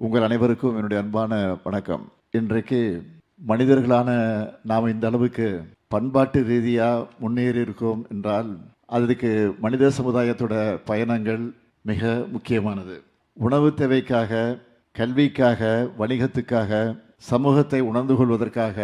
உங்கள் அனைவருக்கும் என்னுடைய அன்பான வணக்கம். இன்றைக்கு மனிதர்களான நாம் இந்த அளவுக்கு பண்பாட்டு ரீதியாக முன்னேறி இருக்கோம் என்றால் அதுக்கு மனித சமுதாயத்தோட பயணங்கள் மிக முக்கியமானது. உணவு தேவைக்காக, கல்விக்காக, வணிகத்துக்காக, சமூகத்தை உணர்ந்து கொள்வதற்காக,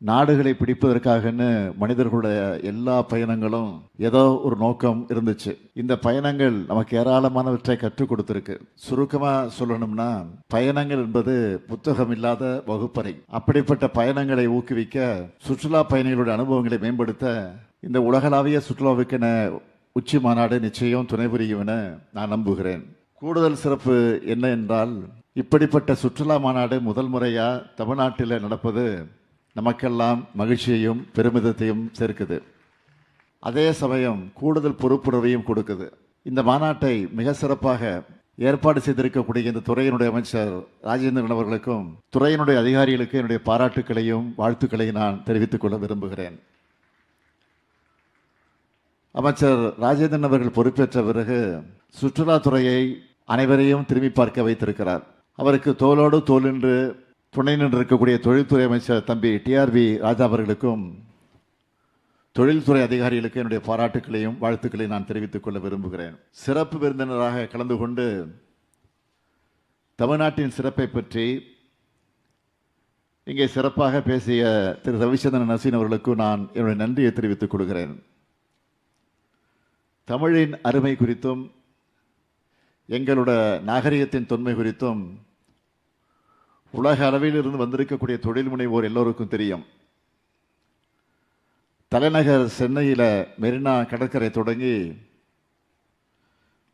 நாடுகளை பிடிப்பதற்காகன்னு மனிதர்களுடைய எல்லா பயணங்களும் ஏதோ ஒரு நோக்கம் இருந்துச்சு. இந்த பயணங்கள் நமக்கு ஏராளமானவற்றை கற்றுக் கொடுத்திருக்கு. சுருக்கமா சொல்லணும்னா, பயணங்கள் என்பது புத்தகம் இல்லாத வகுப்பறை. அப்படிப்பட்ட பயணங்களை ஊக்குவிக்க, சுற்றுலா பயணிகளுடைய அனுபவங்களை மேம்படுத்த இந்த உலகளாவிய சுற்றுலாவுக்கென உச்சி மாநாடு நிச்சயம் துணை புரியும் என நான் நம்புகிறேன். கூடுதல் சிறப்பு என்ன என்றால், இப்படிப்பட்ட சுற்றுலா மாநாடு முதல் முறையா தமிழ்நாட்டில் நடப்பது நமக்கெல்லாம் மகிழ்ச்சியையும் பெருமிதத்தையும் சேர்க்குது. அதே சமயம் கூடுதல் பொறுப்புணர்வையும் கொடுக்குது. இந்த மாநாட்டை மிக சிறப்பாக ஏற்பாடு செய்திருக்கக்கூடிய இந்த துறையினுடைய அமைச்சர் ராஜேந்திரன் அவர்களுக்கும் துறையினுடைய அதிகாரிகளுக்கு என்னுடைய பாராட்டுக்களையும் வாழ்த்துக்களையும் நான் தெரிவித்துக் கொள்ள விரும்புகிறேன். அமைச்சர் ராஜேந்திரன் அவர்கள் பொறுப்பேற்ற பிறகு சுற்றுலாத்துறையை அனைவரையும் திரும்பி பார்க்க வைத்திருக்கிறார். அவருக்கு தோளோடு தோல் நின்று துணை நின்று இருக்கக்கூடிய தொழில்துறை அமைச்சர் தம்பி டிஆர்வி ராஜா அவர்களுக்கும் தொழில்துறை அதிகாரிகளுக்கு என்னுடைய பாராட்டுக்களையும் வாழ்த்துக்களையும் நான் தெரிவித்துக் கொள்ள விரும்புகிறேன். சிறப்பு விருந்தினராக கலந்து கொண்டு தமிழ்நாட்டின் சிறப்பை பற்றி இங்கே சிறப்பாக பேசிய திரு ரவிச்சந்திரன் நசீன் அவர்களுக்கும் நான் என்னுடைய நன்றியை தெரிவித்துக் கொள்கிறேன். தமிழின் அருமை குறித்தும் எங்களோட நாகரிகத்தின் தொன்மை குறித்தும் உலக அளவில் இருந்து வந்திருக்கக்கூடிய தொழில் முனைவோர் எல்லோருக்கும் தெரியும். தலைநகர் சென்னையில் மெரினா கடற்கரை தொடங்கி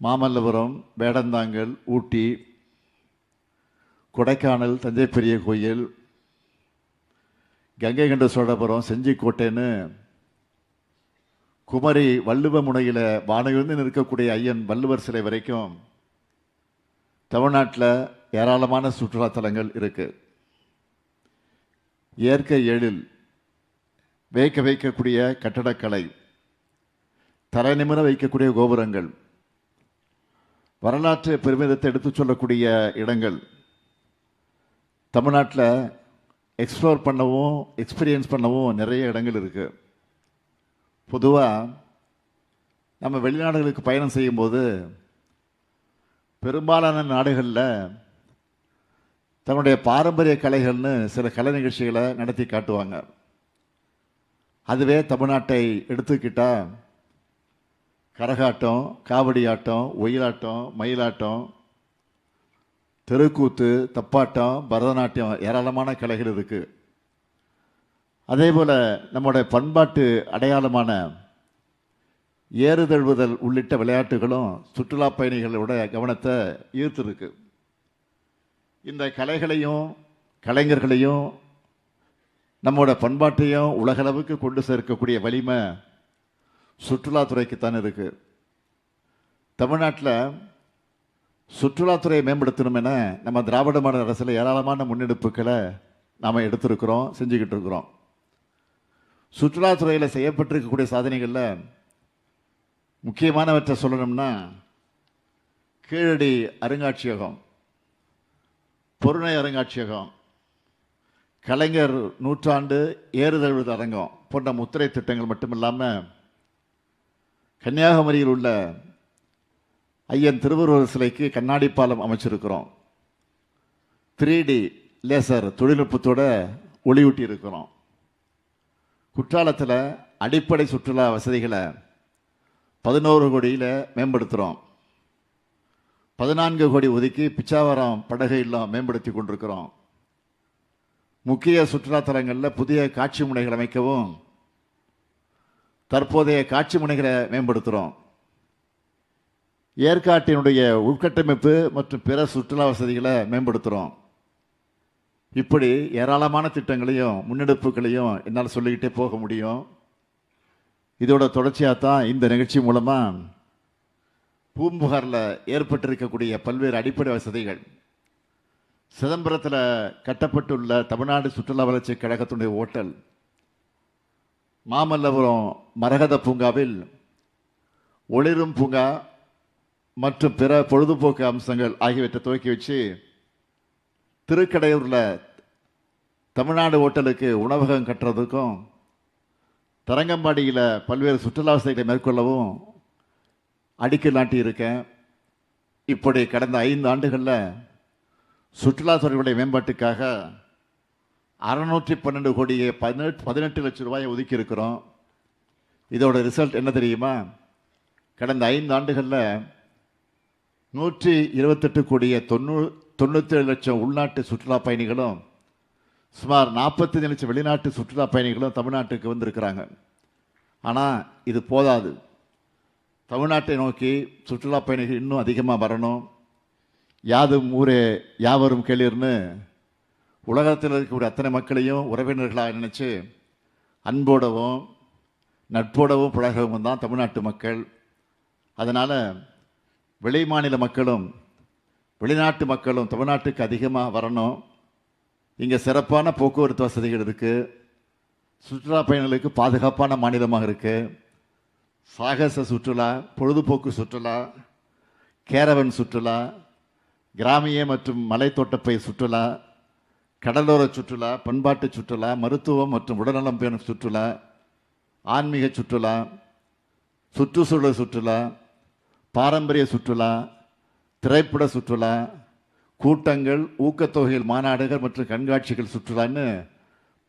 மாமல்லபுரம், வேடந்தாங்கல், ஊட்டி, கொடைக்கானல், தஞ்சை பெரிய கோயில், கங்கை கொண்ட சோழபுரம், செஞ்சிக்கோட்டைன்னு குமரி வள்ளுவ முனையில் வானவிழ்ந்து நிற்கக்கூடிய ஐயன் வள்ளுவர் சிலை வரைக்கும் தமிழ்நாட்டில் ஏராளமான சுற்றுலா தலங்கள் இருக்கு. இயற்கை எழில், வைக்கக்கூடிய கட்டடக்கலை, தலைநிமிர வைக்கக்கூடிய கோபுரங்கள், வரலாற்று பெருமிதத்தை எடுத்துச் சொல்லக்கூடிய இடங்கள் தமிழ்நாட்டில் எக்ஸ்ப்ளோர் பண்ணவும் எக்ஸ்பீரியன்ஸ் பண்ணவும் நிறைய இடங்கள் இருக்கு. பொதுவாக நம்ம வெளிநாடுகளுக்கு பயணம் செய்யும்போது பெரும்பாலான நாடுகளில் தன்னுடைய பாரம்பரிய கலைகள்னு சில கலை நிகழ்ச்சிகளை நடத்தி காட்டுவாங்க. அதுவே தமிழ்நாட்டை எடுத்துக்கிட்டால் கரகாட்டம், காவடி ஆட்டம், ஒயிலாட்டம், மயிலாட்டம், தெருக்கூத்து, தப்பாட்டம், பரதநாட்டியம், ஏராளமான கலைகள் இருக்கு. அதே போல் நம்முடைய பண்பாட்டு அடையாளமான ஏறுதழுவுதல் உள்ளிட்ட விளையாட்டுகளும் சுற்றுலா பயணிகளோட கவனத்தை ஈர்த்திருக்கு. இந்த கலைகளையும் கலைஞர்களையும் நம்மோட பண்பாட்டையும் உலகளவுக்கு கொண்டு சேர்க்கக்கூடிய வலிமை சுற்றுலாத்துறைக்குத்தான் இருக்கு. தமிழ்நாட்டில் சுற்றுலாத்துறையை மேம்படுத்தணும் என நம்ம திராவிட மாடல் அரசில் ஏராளமான முன்னெடுப்புகளை நாம் எடுத்திருக்கிறோம், செஞ்சுக்கிட்டு இருக்கிறோம். சுற்றுலாத்துறையில் செய்யப்பட்டிருக்கக்கூடிய சாதனைகளில் முக்கியமானவற்றை சொல்லணும்னா, கீழடி அருங்காட்சியகம், பொருணை அருங்காட்சியகம், கலைஞர் நூற்றாண்டு ஏறுதழுவுது அரங்கம் போன்ற முத்திரை திட்டங்கள் மட்டுமில்லாமல் கன்னியாகுமரியில் உள்ள ஐயன் திருவள்ளுவர் சிலைக்கு கண்ணாடி பாலம் அமைச்சிருக்கிறோம். 3D லேசர் தொழில்நுட்பத்தோட ஒளியூட்டி இருக்கிறோம். குற்றாலத்தில் அடிப்படை சுற்றுலா வசதிகளை 11 கோடியில் மேம்படுத்துகிறோம். 14 கோடி ஒதுக்கி பிச்சாவரம் படகு இல்லம் மேம்படுத்தி கொண்டிருக்கிறோம். முக்கிய சுற்றுலா தலங்களில் புதிய காட்சி முனைகள் அமைக்கவும் தற்போதைய காட்சி முனைகளை மேம்படுத்துகிறோம். ஏற்காட்டினுடைய உள்கட்டமைப்பு மற்றும் பிற சுற்றுலா வசதிகளை மேம்படுத்துகிறோம். இப்படி ஏராளமான திட்டங்களையும் முன்னெடுப்புகளையும் என்னால் சொல்லிக்கிட்டே போக முடியும். இதோட தொடர்ச்சியாக தான் இந்த நிகழ்ச்சி மூலமாக பூம்புகாரில் ஏற்பட்டிருக்கக்கூடிய பல்வேறு அடிப்படை வசதிகள், சிதம்பரத்தில் கட்டப்பட்டுள்ள தமிழ்நாடு சுற்றுலா வளர்ச்சி கழகத்தினுடைய ஓட்டல், மாமல்லபுரம் மரகத பூங்காவில் ஒளிரும் பூங்கா மற்றும் பிற பொழுதுபோக்கு அம்சங்கள் ஆகியவற்றை துவக்கி வச்சு திருக்கடையூரில் தமிழ்நாடு ஹோட்டலுக்கு உணவகம் கட்டுறதுக்கும் தரங்கம்பாடியில் பல்வேறு சுற்றுலா வசதிகளை மேற்கொள்ளவும் அடிக்கல் நாட்டியிருக்கேன். இப்படி கடந்த 5 ஆண்டுகளில் சுற்றுலாத்துறையுடைய மேம்பாட்டுக்காக 612 கோடியே 18 லட்சம் ரூபாயை ஒதுக்கி இருக்கிறோம். இதோட ரிசல்ட் என்ன தெரியுமா? கடந்த 5 ஆண்டுகளில் 128 கோடியே 97 லட்சம் உள்நாட்டு சுற்றுலா பயணிகளும் சுமார் 45 லட்சம் வெளிநாட்டு சுற்றுலா பயணிகளும் தமிழ்நாட்டுக்கு வந்திருக்கிறாங்க. ஆனால் இது போதாது. தமிழ்நாட்டை நோக்கி சுற்றுலா பயணிகள் இன்னும் அதிகமாக வரணும். யாதும் ஊரே யாவரும் கேளீர்னு உலகத்தில் இருக்கக்கூடிய அத்தனை மக்களையும் உறவினர்களாக நினச்சி அன்போடவும் நட்போடவும் பழகவும் தான் தமிழ்நாட்டு மக்கள். அதனால் வெளி மாநில மக்களும் வெளிநாட்டு மக்களும் தமிழ்நாட்டுக்கு அதிகமாக வரணும். இங்கே சிறப்பான போக்குவரத்து வசதிகள் இருக்குது. சுற்றுலா பயணிகளுக்கு பாதுகாப்பான மாநிலமாக இருக்குது. சாகச சுற்றுலா, பொழுதுபோக்கு சுற்றுலா, கேரவன் சுற்றுலா, கிராமிய மற்றும் மலைத்தோட்டப்பை சுற்றுலா, கடலோர சுற்றுலா, பண்பாட்டு சுற்றுலா, மருத்துவம் மற்றும் உடல்நலம் பேணும் சுற்றுலா, ஆன்மீக சுற்றுலா, சுற்றுச்சூழல் சுற்றுலா, பாரம்பரிய சுற்றுலா, திரைப்பட சுற்றுலா, கூட்டங்கள், ஊக்கத்தொகைகள், மாநாடுகள் மற்றும் கண்காட்சிகள் சுற்றுலான்னு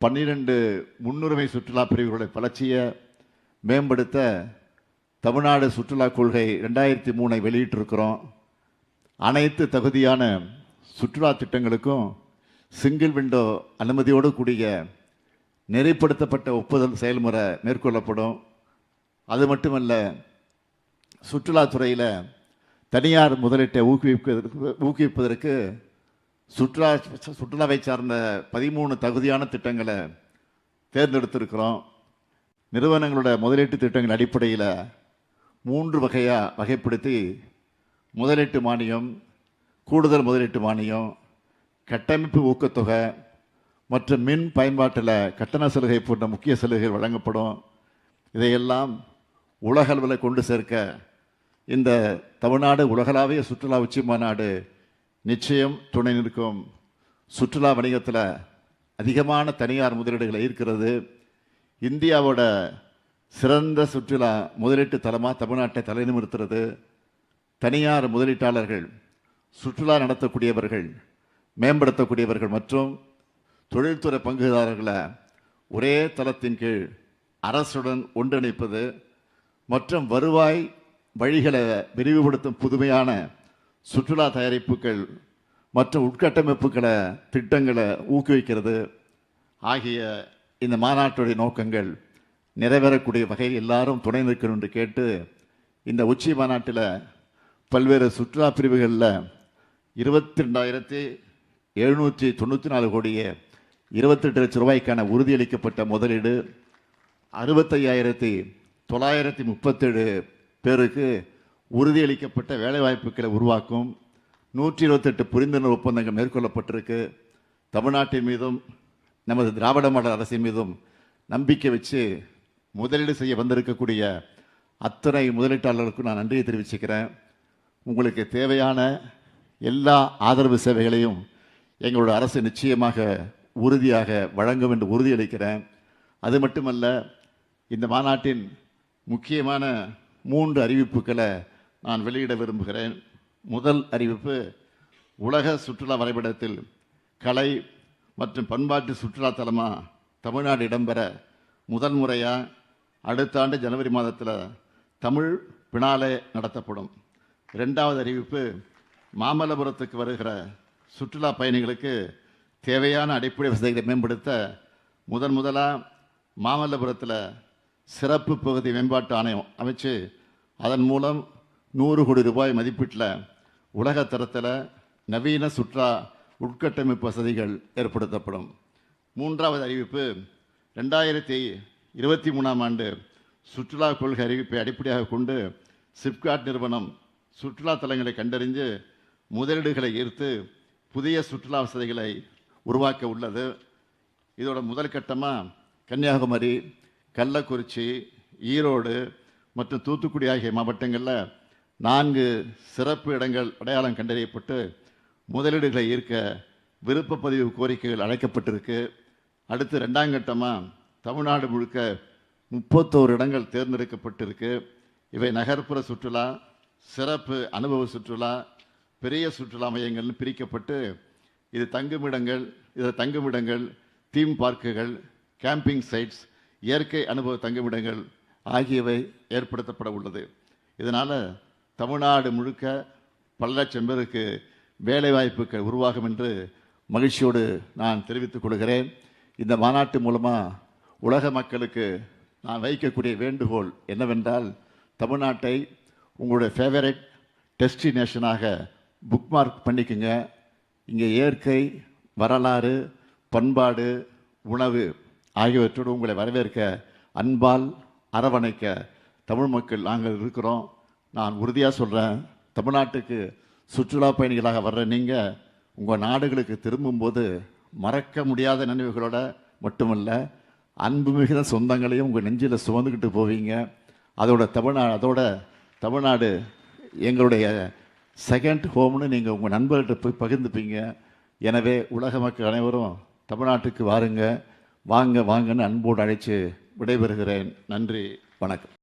12 முன்னுரிமை சுற்றுலா பிரிவுகளுடைய வளர்ச்சியை மேம்படுத்த தமிழ்நாடு சுற்றுலா கொள்கை 2003 வெளியிட்டிருக்கிறோம். அனைத்து தகுதியான சுற்றுலா திட்டங்களுக்கும் சிங்கிள் விண்டோ அனுமதியோடு கூடிய நெறிப்படுத்தப்பட்ட ஒப்புதல் செயல்முறை மேற்கொள்ளப்படும். அது மட்டுமல்ல, சுற்றுலாத்துறையில் தனியார் முதலீட்டை ஊக்குவிப்பதற்கு சுற்றுலாவை சார்ந்த 13 தகுதியான திட்டங்களை தேர்ந்தெடுத்திருக்கிறோம். நிறுவனங்களோட முதலீட்டு திட்டங்கள் அடிப்படையில் 3 வகையாக வகைப்படுத்தி முதலீட்டு மானியம், கூடுதல் முதலீட்டு மானியம், கட்டமைப்பு ஊக்கத்தொகை மற்றும் மின் பயன்பாட்டில் கட்டண சலுகை போன்ற முக்கிய சலுகைகள் வழங்கப்படும். இதையெல்லாம் உலகளவில் கொண்டு சேர்க்க இந்த தமிழ்நாடு உலகளாவிய சுற்றுலா உச்சி மாநாடு நிச்சயம் துணை நிற்கும். சுற்றுலா வணிகத்தில் அதிகமான தனியார் முதலீடுகளை ஈர்க்கிறது. இந்தியாவோட சிறந்த சுற்றுலா முதலீட்டு தலமாக தமிழ்நாட்டை தலைநிமிர்த்துறது. தனியார் முதலீட்டாளர்கள், சுற்றுலா நடத்தக்கூடியவர்கள், மேம்படுத்தக்கூடியவர்கள் மற்றும் தொழில்துறை பங்குதாரர்களை ஒரே தளத்தின் கீழ் அரசுடன் ஒன்றிணைப்பது மற்றும் வருவாய் வழிகளை விரிவுபடுத்தும் புதுமையான சுற்றுலா தயாரிப்புகள் மற்றும் உட்கட்டமைப்புகளை திட்டங்களை ஊக்குவிக்கிறது ஆகிய இந்த மாநாட்டுடைய நோக்கங்கள் நிறைவேறக்கூடிய வகையில் எல்லாரும் துணை நிற்கணும் என்று கேட்டு, இந்த உச்சி மாநாட்டில் பல்வேறு சுற்றுலா பிரிவுகளில் 22,794 கோடியே 28 லட்சம் ரூபாய்க்கான உறுதியளிக்கப்பட்ட முதலீடு, 65,937 பேருக்கு உறுதியளிக்கப்பட்ட வேலைவாய்ப்புகளை உருவாக்கும் 128 புரிந்துணர்வு ஒப்பந்தங்கள் மேற்கொள்ளப்பட்டிருக்கு. தமிழ்நாட்டின் மீதும் நமது திராவிட மாடல் அரசின் மீதும் நம்பிக்கை வச்சு முதலீடு செய்ய வந்திருக்கக்கூடிய அத்தனை முதலீட்டாளர்களுக்கும் நான் நன்றியை தெரிவிச்சுக்கிறேன். உங்களுக்கு தேவையான எல்லா ஆதரவு சேவைகளையும் எங்களோட அரசு நிச்சயமாக உறுதியாக வழங்கும் என்று உறுதியளிக்கிறேன். அது மட்டுமல்ல, இந்த மாநாட்டின் முக்கியமான 3 அறிவிப்புகளை நான் வெளியிட விரும்புகிறேன். முதல் அறிவிப்பு, உலக சுற்றுலா வரைபடத்தில் கலை மற்றும் பண்பாட்டு சுற்றுலா தலமாக தமிழ்நாடு இடம்பெற முதல் முறையாக அடுத்த ஆண்டு ஜனவரி மாதத்தில் தமிழ் பினாலே நடத்தப்படும். 2வது அறிவிப்பு, மாமல்லபுரத்துக்கு வருகிற சுற்றுலா பயணிகளுக்கு தேவையான அடிப்படை வசதிகளை மேம்படுத்த முதலாக மாமல்லபுரத்தில் சிறப்பு பகுதி மேம்பாட்டு ஆணையம் அமைச்சு அதன் மூலம் 100 கோடி ரூபாய் மதிப்பீட்டில் உலக தரத்தில் நவீன சுற்றுலா உட்கட்டமைப்பு வசதிகள் ஏற்படுத்தப்படும். 3வது அறிவிப்பு, 2023ஆம் ஆண்டு சுற்றுலா கொள்கை அறிவிப்பை அடிப்படையாக கொண்டு சிப்காட் நிறுவனம் சுற்றுலா தலங்களை கண்டறிந்து முதலீடுகளை ஈர்த்து புதிய சுற்றுலா வசதிகளை உருவாக்க உள்ளது. இதோட முதல் கட்டமாக கன்னியாகுமரி, கள்ளக்குறிச்சி, ஈரோடு மற்றும் தூத்துக்குடி ஆகிய மாவட்டங்களில் 4 சிறப்பு இடங்கள் அடையாளம் கண்டறியப்பட்டு முதலீடுகளை ஈர்க்க விருப்ப பதிவு கோரிக்கைகள் அழைக்கப்பட்டிருக்கு. அடுத்து 2ஆம் கட்டமாக தமிழ்நாடு முழுக்க 31 இடங்கள் தேர்ந்தெடுக்கப்பட்டிருக்கு. இவை நகர்ப்புற சுற்றுலா, சிறப்பு அனுபவ சுற்றுலா, பெரிய சுற்றுலா மையங்கள்னு பிரிக்கப்பட்டு இது தங்குமிடங்கள், தீம் பார்க்குகள், கேம்பிங் சைட்ஸ், இயற்கை அனுபவ தங்குமிடங்கள் ஆகியவை ஏற்படுத்தப்பட உள்ளது. இதனால் தமிழ்நாடு முழுக்க பல லட்சம் பேருக்கு வேலைவாய்ப்புகள் உருவாகும் என்று மகிழ்ச்சியோடு நான் தெரிவித்துக் கொள்கிறேன். இந்த மாநாட்டு மூலமாக உலக மக்களுக்கு நான் வைக்கக்கூடிய வேண்டுகோள் என்னவென்றால், தமிழ்நாட்டை உங்களுடைய ஃபேவரட் டெஸ்டினேஷனாக புக்மார்க் பண்ணிக்கோங்க. இங்கே இயற்கை, வரலாறு, பண்பாடு, உணவு ஆகியவற்றோடு உங்களை வரவேற்க, அன்பால் அரவணைக்க தமிழ் மக்கள் நாங்கள் இருக்கிறோம். நான் உறுதியாக சொல்கிறேன், தமிழ்நாட்டுக்கு சுற்றுலா பயணிகளாக வர்ற நீங்கள் உங்கள் நாடுகளுக்கு திரும்பும்போது மறக்க முடியாத நினைவுகளோட மட்டுமல்ல, அன்பு மிகுந்த சொந்தங்களையும் உங்கள் நெஞ்சில் சுமந்துக்கிட்டு போவீங்க. அதோட தமிழ்நாடு எங்களுடைய செகண்ட் ஹோம்னு நீங்கள் உங்கள் நண்பர்கிட்ட போய் பகிர்ந்துப்பீங்க. எனவே உலக மக்கள் அனைவரும் தமிழ்நாட்டுக்கு வாங்கன்னு அன்போடு அழைத்து விடைபெறுகிறேன். நன்றி, வணக்கம்.